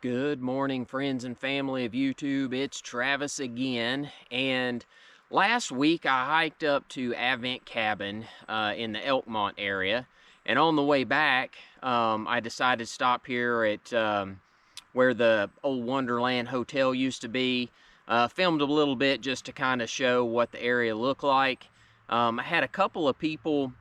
Good morning, friends and family of YouTube. It's Travis again. And last week I hiked up to Advent Cabin in the Elkmont area. And on the way back, I decided to stop here at where the old Wonderland Hotel used to be. Filmed a little bit just to kind of show what the area looked like. I had a couple of people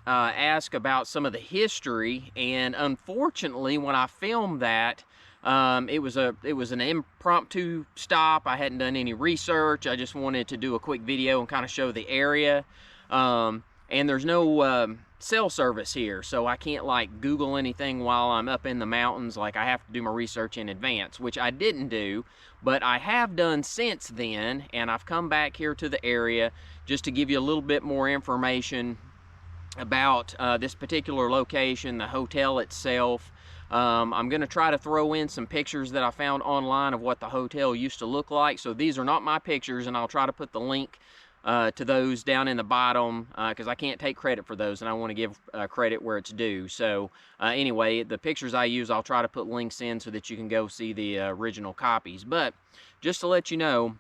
ask about some of the history, and unfortunately, when I filmed that, it was an impromptu stop. I hadn't done any research. I just wanted to do a quick video and kind of show the area. And there's no cell service here, so I can't like Google anything while I'm up in the mountains. Like, I have to do my research in advance, which I didn't do, but I have done since then. And I've come back here to the area just to give you a little bit more information about this particular location, the hotel itself. I'm going to try to throw in some pictures that I found online of what the hotel used to look like. So these are not my pictures, and I'll try to put the link to those down in the bottom because I can't take credit for those, and I want to give credit where it's due. So anyway, the pictures I use, I'll try to put links in so that you can go see the original copies. But just to let you know,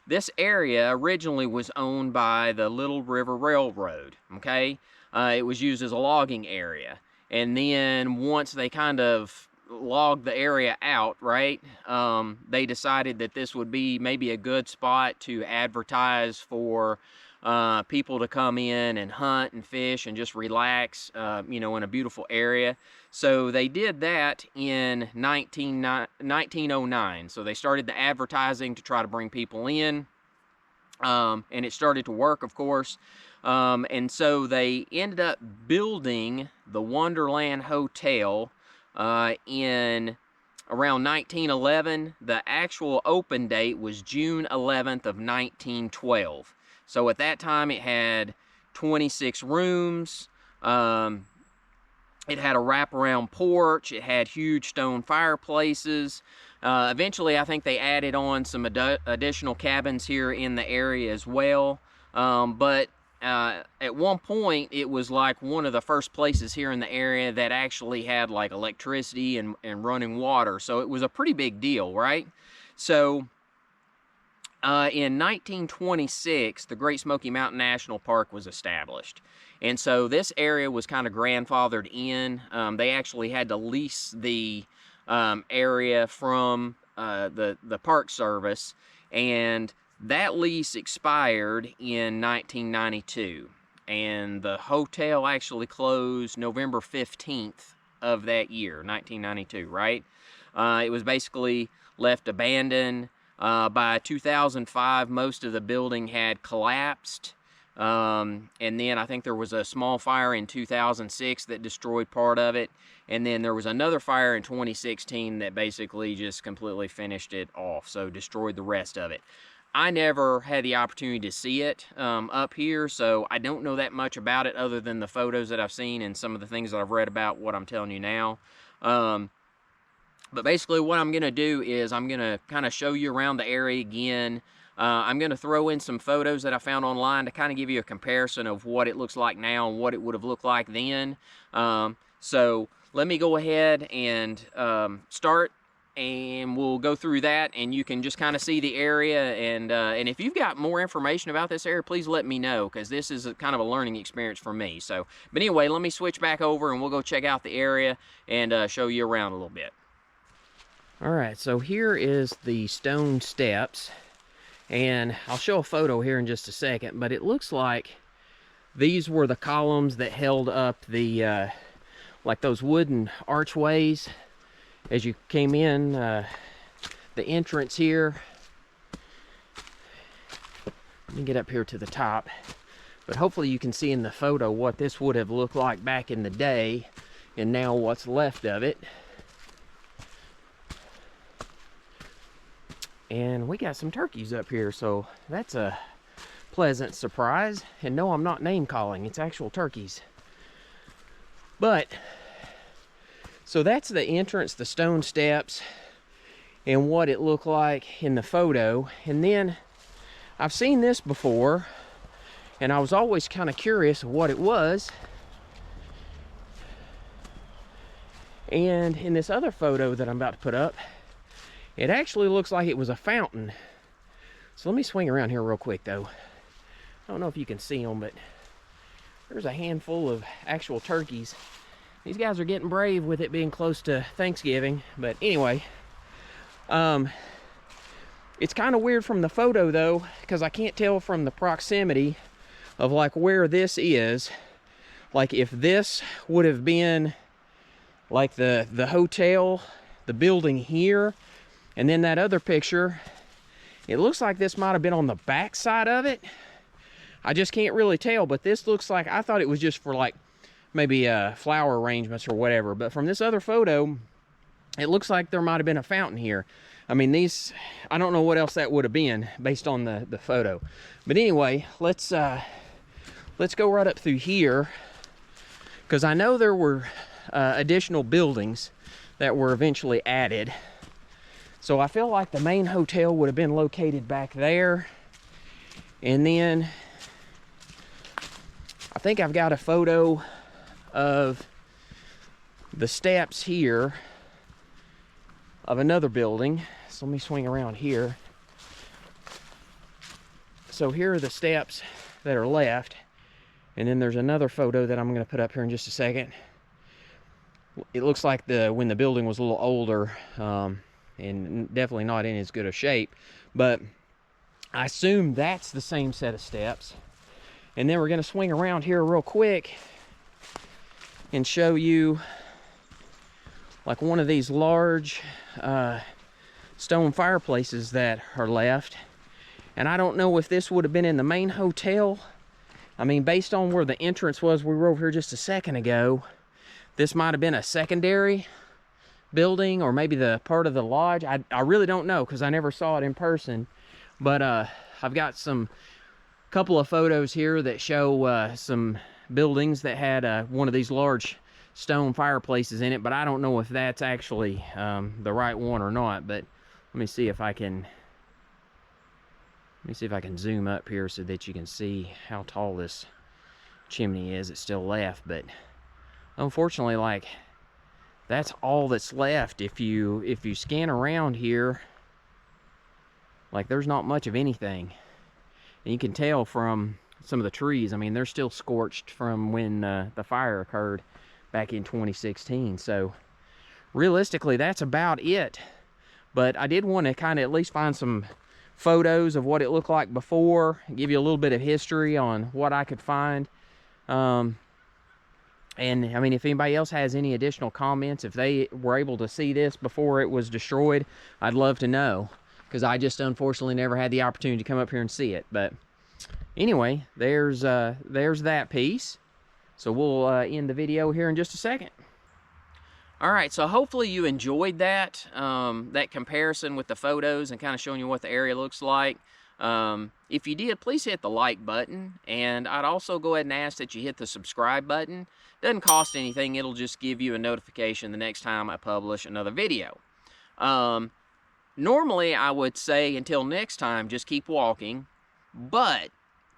this area originally was owned by the Little River Railroad, okay? It was used as a logging area. And then once they kind of logged the area out, right, they decided that this would be maybe a good spot to advertise for people to come in and hunt and fish and just relax, you know, in a beautiful area. So they did that in 1909. So they started the advertising to try to bring people in, and it started to work, of course. And so they ended up building the Wonderland Hotel in around 1911. The actual open date was June 11th of 1912. So at that time it had 26 rooms. It had a wraparound porch. It had huge stone fireplaces. Eventually, I think they added on some additional cabins here in the area as well. But at one point, it was like one of the first places here in the area that actually had like electricity and running water. So it was a pretty big deal, right? So in 1926, the Great Smoky Mountain National Park was established. And so this area was kind of grandfathered in. They actually had to lease the area from the Park Service, and that lease expired in 1992. And the hotel actually closed November 15th of that year, 1992, right? It was basically left abandoned. By 2005, most of the building had collapsed. And then I think there was a small fire in 2006 that destroyed part of it. And then there was another fire in 2016 that basically just completely finished it off, so destroyed the rest of it. I never had the opportunity to see it up here, so I don't know that much about it other than the photos that I've seen and some of the things that I've read about what I'm telling you now. But basically what I'm going to do is I'm going to kind of show you around the area again. I'm going to throw in some photos that I found online to kind of give you a comparison of what it looks like now and what it would have looked like then. So let me go ahead and start, and we'll go through that, and you can just kind of see the area. And if you've got more information about this area, please let me know, because this is kind of a learning experience for me. So, but anyway, let me switch back over and we'll go check out the area and show you around a little bit. All right, so here is the stone steps, and I'll show a photo here in just a second, but it looks like these were the columns that held up the like those wooden archways as you came in. The entrance here, let me get up here to the top, but hopefully you can see in the photo what this would have looked like back in the day and now what's left of it. And we got some turkeys up here, so that's a pleasant surprise. And no, I'm not name calling, it's actual turkeys. But so that's the entrance, the stone steps, and what it looked like in the photo. And then I've seen this before, and I was always kind of curious of what it was. And in this other photo that I'm about to put up, it actually looks like it was a fountain. So let me swing around here real quick though. I don't know if you can see them, but there's a handful of actual turkeys. These guys are getting brave with it being close to Thanksgiving. But anyway, it's kind of weird from the photo though, because I can't tell from the proximity of like where this is. Like if this would have been like the hotel, the building here, and then that other picture, it looks like this might have been on the back side of it. I just can't really tell, but this looks like, I thought it was just for like maybe flower arrangements or whatever. But from this other photo, it looks like there might have been a fountain here. I mean, these, I don't know what else that would have been based on the photo. But anyway, let's go right up through here, because I know there were additional buildings that were eventually added. So I feel like the main hotel would have been located back there. And then I think I've got a photo of the steps here of another building. So let me swing around here. So here are the steps that are left. And then there's another photo that I'm going to put up here in just a second. It looks like when the building was a little older, and definitely not in as good a shape, but I assume that's the same set of steps. And then we're going to swing around here real quick and show you like one of these large stone fireplaces that are left. And I don't know if this would have been in the main hotel. I mean, based on where the entrance was, we were over here just a second ago, this might have been a secondary building, or maybe the part of the lodge. I really don't know, because I never saw it in person. But I've got some couple of photos here that show some buildings that had one of these large stone fireplaces in it, but I don't know if that's actually the right one or not. But let me see if I can zoom up here so that you can see how tall this chimney is. It's still left, but unfortunately, like, that's all that's left. If you scan around here, like, there's not much of anything. And you can tell from some of the trees, I mean, they're still scorched from when the fire occurred back in 2016. So realistically, that's about it. But I did want to kind of at least find some photos of what it looked like before, give you a little bit of history on what I could find. And I mean, if anybody else has any additional comments, if they were able to see this before it was destroyed, I'd love to know, because I just unfortunately never had the opportunity to come up here and see it. But anyway, there's that piece. So we'll end the video here in just a second. All right, so hopefully you enjoyed that that comparison with the photos and kind of showing you what the area looks like. If you did, please hit the like button, and I'd also go ahead and ask that you hit the subscribe button. Doesn't cost anything. It'll just give you a notification the next time I publish another video. Normally I would say until next time, just keep walking, but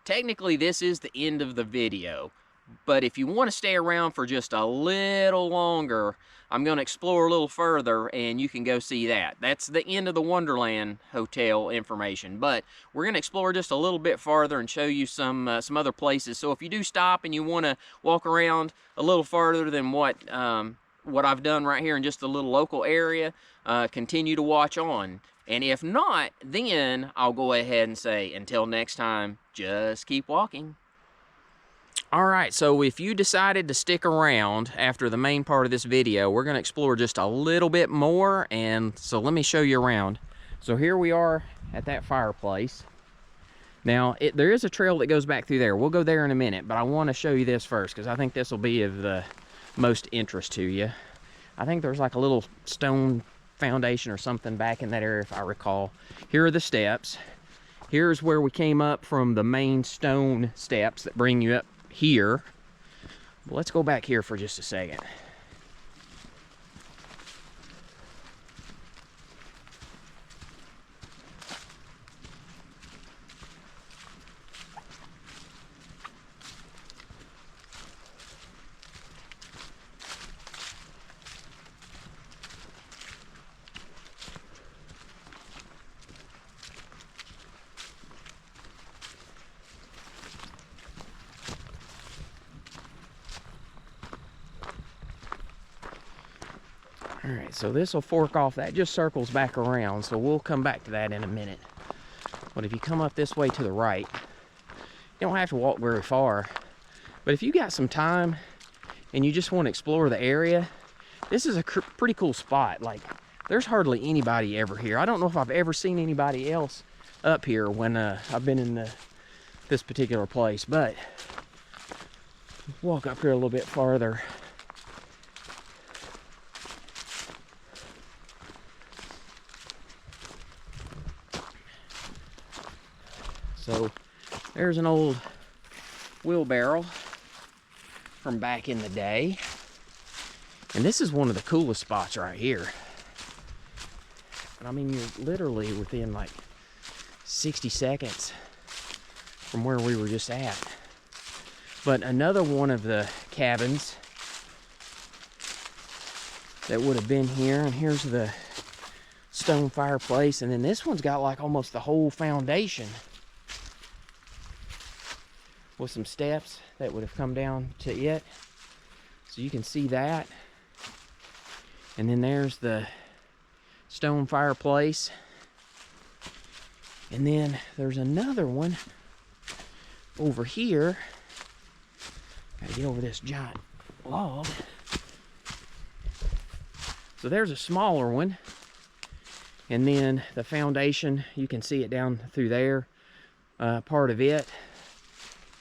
technically this is the end of the video. But if you want to stay around for just a little longer, I'm going to explore a little further, and you can go see that. That's the end of the Wonderland Hotel information. But we're going to explore just a little bit farther and show you some other places. So if you do stop and you want to walk around a little farther than what I've done right here in just a little local area, continue to watch on. And if not, then I'll go ahead and say, until next time, just keep walking. Alright, so if you decided to stick around after the main part of this video, we're going to explore just a little bit more, and so let me show you around. So here we are at that fireplace. Now, there is a trail that goes back through there. We'll go there in a minute, but I want to show you this first, because I think this will be of the most interest to you. I think there's like a little stone foundation or something back in that area, if I recall. Here are the steps. Here's where we came up from the main stone steps that bring you up here. Let's go back here for just a second. All right, so this will fork off. That just circles back around, so we'll come back to that in a minute. But if you come up this way to the right, you don't have to walk very far. But if you got some time and you just want to explore the area, this is a pretty cool spot. Like, there's hardly anybody ever here. I don't know if I've ever seen anybody else up here when I've been in this particular place, but walk up here a little bit farther. So there's an old wheelbarrow from back in the day. And this is one of the coolest spots right here. And I mean, you're literally within like 60 seconds from where we were just at. But another one of the cabins that would have been here, and here's the stone fireplace, and then this one's got like almost the whole foundation with some steps that would have come down to it. So you can see that. And then there's the stone fireplace. And then there's another one over here. Gotta get over this giant log. So there's a smaller one. And then the foundation, you can see it down through there, part of it.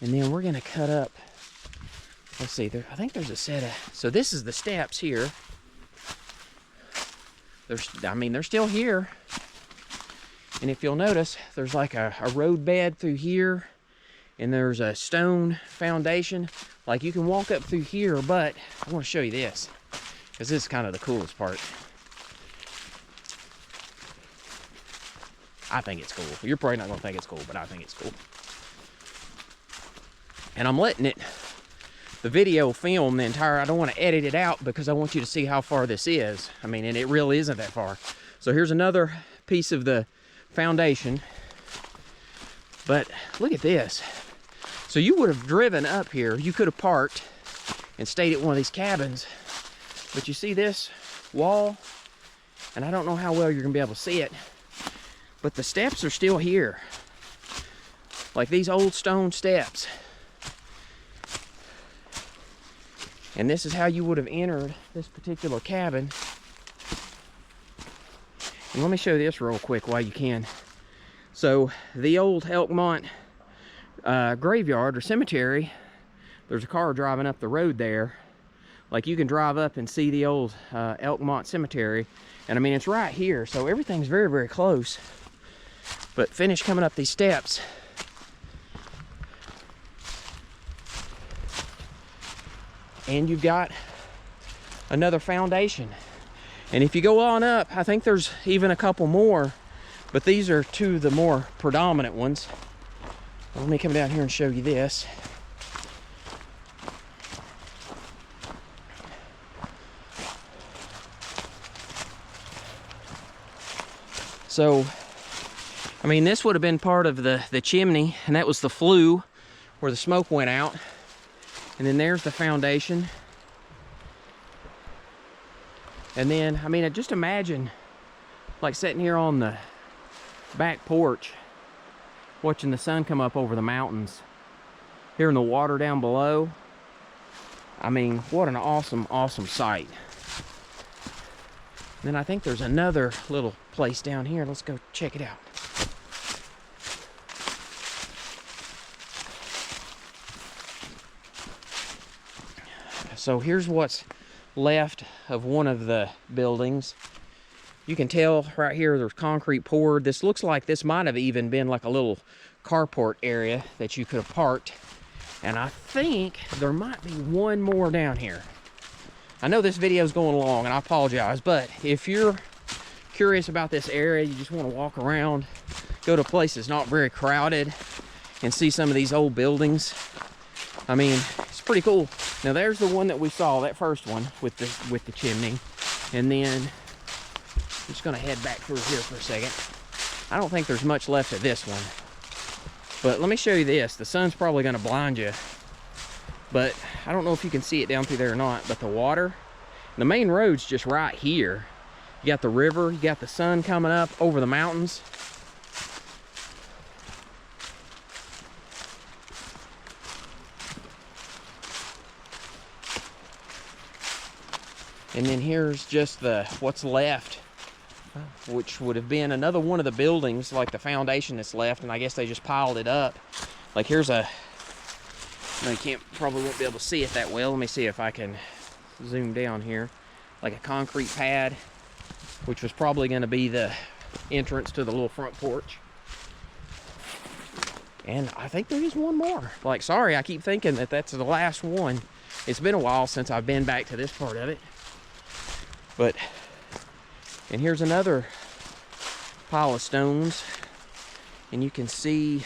And then we're gonna cut up, let's see, I think there's a set of, so this is the steps here. They're still here. And if you'll notice, there's like a road bed through here, and there's a stone foundation. Like, you can walk up through here, but I want to show you this, because this is kind of the coolest part. I think it's cool. You're probably not going to think it's cool, but I think it's cool. And I'm letting the video film the entire, I don't want to edit it out because I want you to see how far this is. I mean, and it really isn't that far. So here's another piece of the foundation. But look at this. So you would have driven up here. You could have parked and stayed at one of these cabins. But you see this wall? And I don't know how well you're going to be able to see it. But the steps are still here. Like these old stone steps. And this is how you would have entered this particular cabin. And let me show you this real quick while you can. So the old Elkmont graveyard or cemetery, there's a car driving up the road there. Like, you can drive up and see the old Elkmont cemetery. And I mean, it's right here, so everything's very, very close. But finish coming up these steps. And you've got another foundation. And if you go on up, I think there's even a couple more, but these are two of the more predominant ones. Let me come down here and show you this. So, I mean, this would have been part of the chimney, and that was the flue where the smoke went out. And then there's the foundation. And then, I mean, just imagine like sitting here on the back porch, watching the sun come up over the mountains, hearing the water down below. I mean, what an awesome, awesome sight. And then I think there's another little place down here. Let's go check it out. So here's what's left of one of the buildings. You can tell right here there's concrete poured. This looks like this might have even been like a little carport area that you could have parked. And I think there might be one more down here. I know this video is going long and I apologize, but if you're curious about this area, you just want to walk around, go to a place that's not very crowded and see some of these old buildings, I mean, it's pretty cool. Now there's the one that we saw, that first one with the chimney. And then I'm just gonna head back through here for a second. I don't think there's much left of this one. But let me show you this. The sun's probably gonna blind you. But I don't know if you can see it down through there or not, but the water The main road's just right here. You got the river, you got the sun coming up over the mountains. And then here's just what's left, which would have been another one of the buildings, like the foundation that's left, and I guess they just piled it up. Like here's no, you probably won't be able to see it that well. Let me see if I can zoom down here. Like a concrete pad, which was probably going to be the entrance to the little front porch. And I think there is one more. Like, sorry, I keep thinking that that's the last one. It's been a while since I've been back to this part of it. But, and here's another pile of stones. And you can see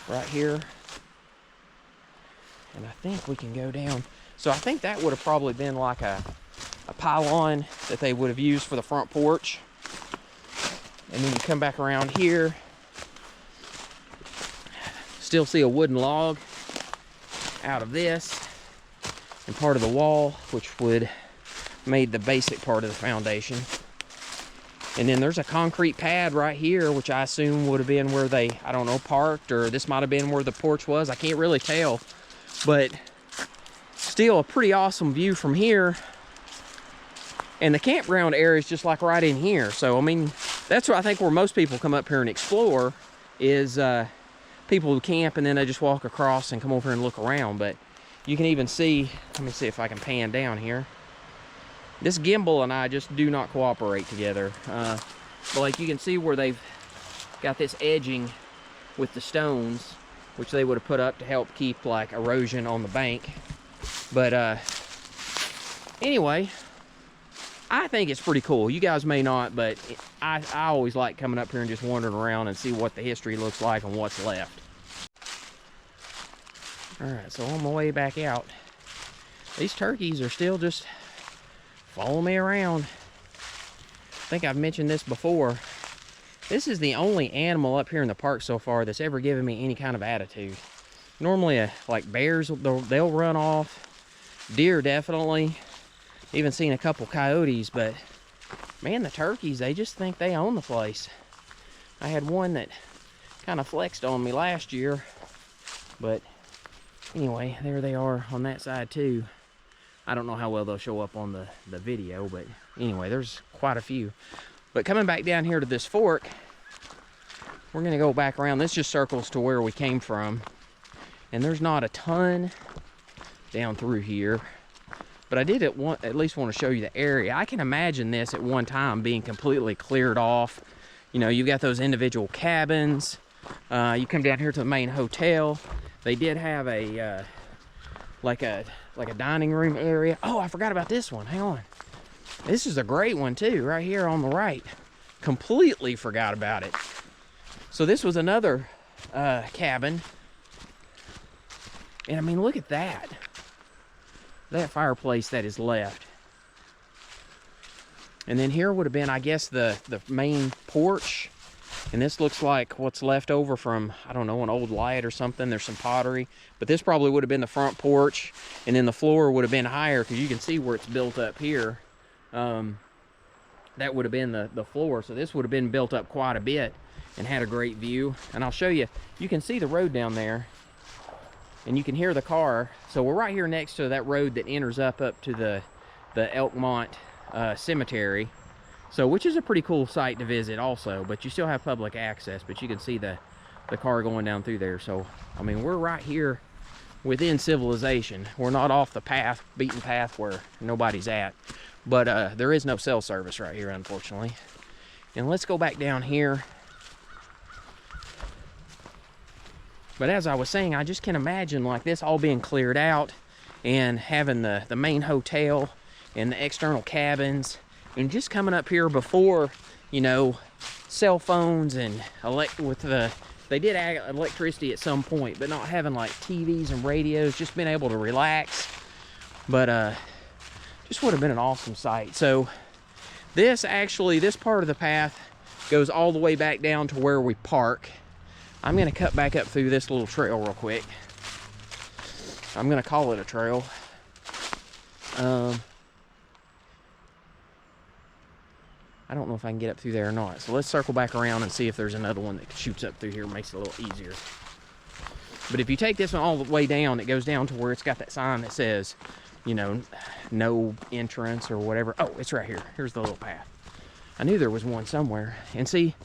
right here. And I think we can go down. So I think that would have probably been like a pylon that they would have used for the front porch. And then you come back around here. Still see a wooden log out of this. And part of the wall, which would made the basic part of the foundation. And then there's a concrete pad right here, which I assume would have been where they, I don't know, parked, or this might have been where the porch was. I can't really tell, but still a pretty awesome view from here. And the campground area is just like right in here. So, I mean, that's what I think where most people come up here and explore is people who camp and then they just walk across and come over here and look around. But you can even see, let me see if I can pan down here. This gimbal and I just do not cooperate together. But like you can see where they've got this edging with the stones, which they would have put up to help keep like erosion on the bank. But anyway, I think it's pretty cool. You guys may not, but I always like coming up here and just wandering around and see what the history looks like and what's left. All right, so on my way back out, these turkeys are still just following me around. I think I've mentioned this before. This is the only animal up here in the park so far that's ever given me any kind of attitude. Normally, like bears, they'll run off. Deer, definitely. Even seen a couple coyotes, but man, the turkeys, they just think they own the place. I had one that kind of flexed on me last year, but anyway, there they are on that side too. I don't know how well they'll show up on the video, but anyway, there's quite a few. But coming back down here to this fork, we're gonna go back around. This just circles to where we came from. And there's not a ton down through here. But I did at least want to show you the area. I can imagine this at one time being completely cleared off. You know, you've got those individual cabins. You come down here to the main hotel. They did have a like a dining room area. Oh, I forgot about this one. Hang on. This is a great one too, right here on the right. Completely forgot about it. So this was another cabin. And I mean, look at that. That fireplace that is left. And then here would have been, I guess, the main porch. And this looks like what's left over from, I don't know, an old light or something. There's some pottery. But this probably would have been the front porch. And then the floor would have been higher, because you can see where it's built up here. That would have been the floor. So this would have been built up quite a bit and had a great view. And I'll show you. You can see the road down there. And you can hear the car. So we're right here next to that road that enters up to the Elkmont Cemetery. So, which is a pretty cool site to visit also, but you still have public access, but you can see the car going down through there. So, I mean, we're right here within civilization. We're not off the path, beaten path where nobody's at, but there is no cell service right here, unfortunately. And let's go back down here. But as I was saying, I just can imagine like this all being cleared out and having the main hotel and the external cabins, and just coming up here before, you know, cell phones and they did add electricity at some point, but not having like TVs and radios, just being able to relax. But just would have been an awesome sight. So this part of the path goes all the way back down to where we park. I'm gonna cut back up through this little trail real quick. I'm gonna call it a trail. I don't know if I can get up through there or not. So let's circle back around and see if there's another one that shoots up through here and makes it a little easier. But if you take this one all the way down, it goes down to where it's got that sign that says, you know, no entrance or whatever. Oh, it's right here. Here's the little path. I knew there was one somewhere. And see,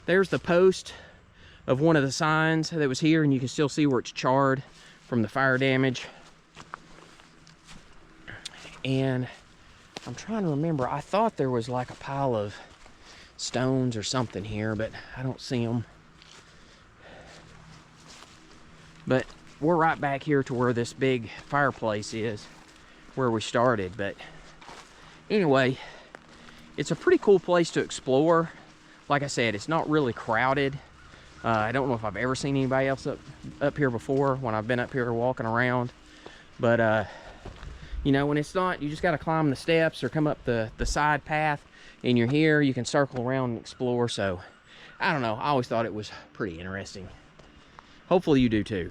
there's the post of one of the signs that was here, and you can still see where it's charred from the fire damage. And I'm trying to remember, I thought there was like a pile of stones or something here, but I don't see them. But we're right back here to where this big fireplace is, where we started. But anyway, it's a pretty cool place to explore. Like I said, it's not really crowded. I don't know if I've ever seen anybody else up here before when I've been up here walking around. But you know, when it's not, you just got to climb the steps or come up the side path, and you're here, you can circle around and explore. So I don't know, I always thought it was pretty interesting. Hopefully you do too.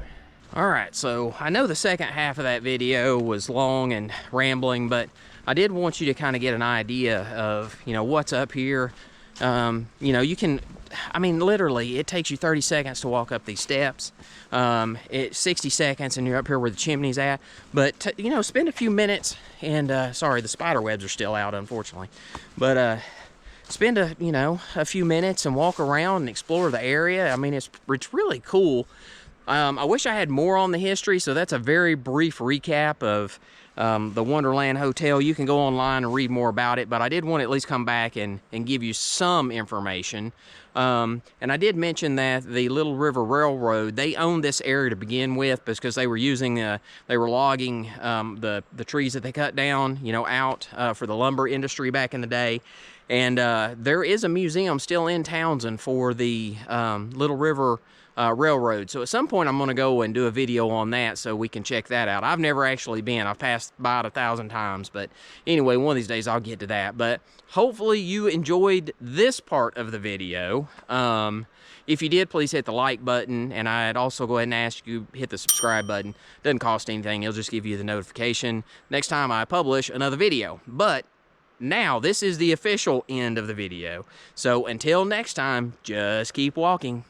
All right, so I know the second half of that video was long and rambling, but I did want you to kind of get an idea of, you know, what's up here. You know, you can, I mean, literally, it takes you 30 seconds to walk up these steps. It's 60 seconds and you're up here where the chimney's at. But, you know, spend a few minutes and, sorry, the spider webs are still out, unfortunately. But, spend a few minutes and walk around and explore the area. I mean, it's really cool. I wish I had more on the history, so that's a very brief recap of the Wonderland Hotel. You can go online and read more about it, but I did want to at least come back and give you some information. And I did mention that the Little River Railroad, they owned this area to begin with because they were using, they were logging the trees that they cut down, you know, out for the lumber industry back in the day. And there is a museum still in Townsend for the Little River Railroad. So at some point I'm going to go and do a video on that so we can check that out. I've never actually been. I've passed by it 1,000 times. But anyway, one of these days I'll get to that. But hopefully you enjoyed this part of the video. If you did, please hit the like button. And I'd also go ahead and ask you hit the subscribe button. Doesn't cost anything. It'll just give you the notification next time I publish another video. But now this is the official end of the video. So until next time, just keep walking.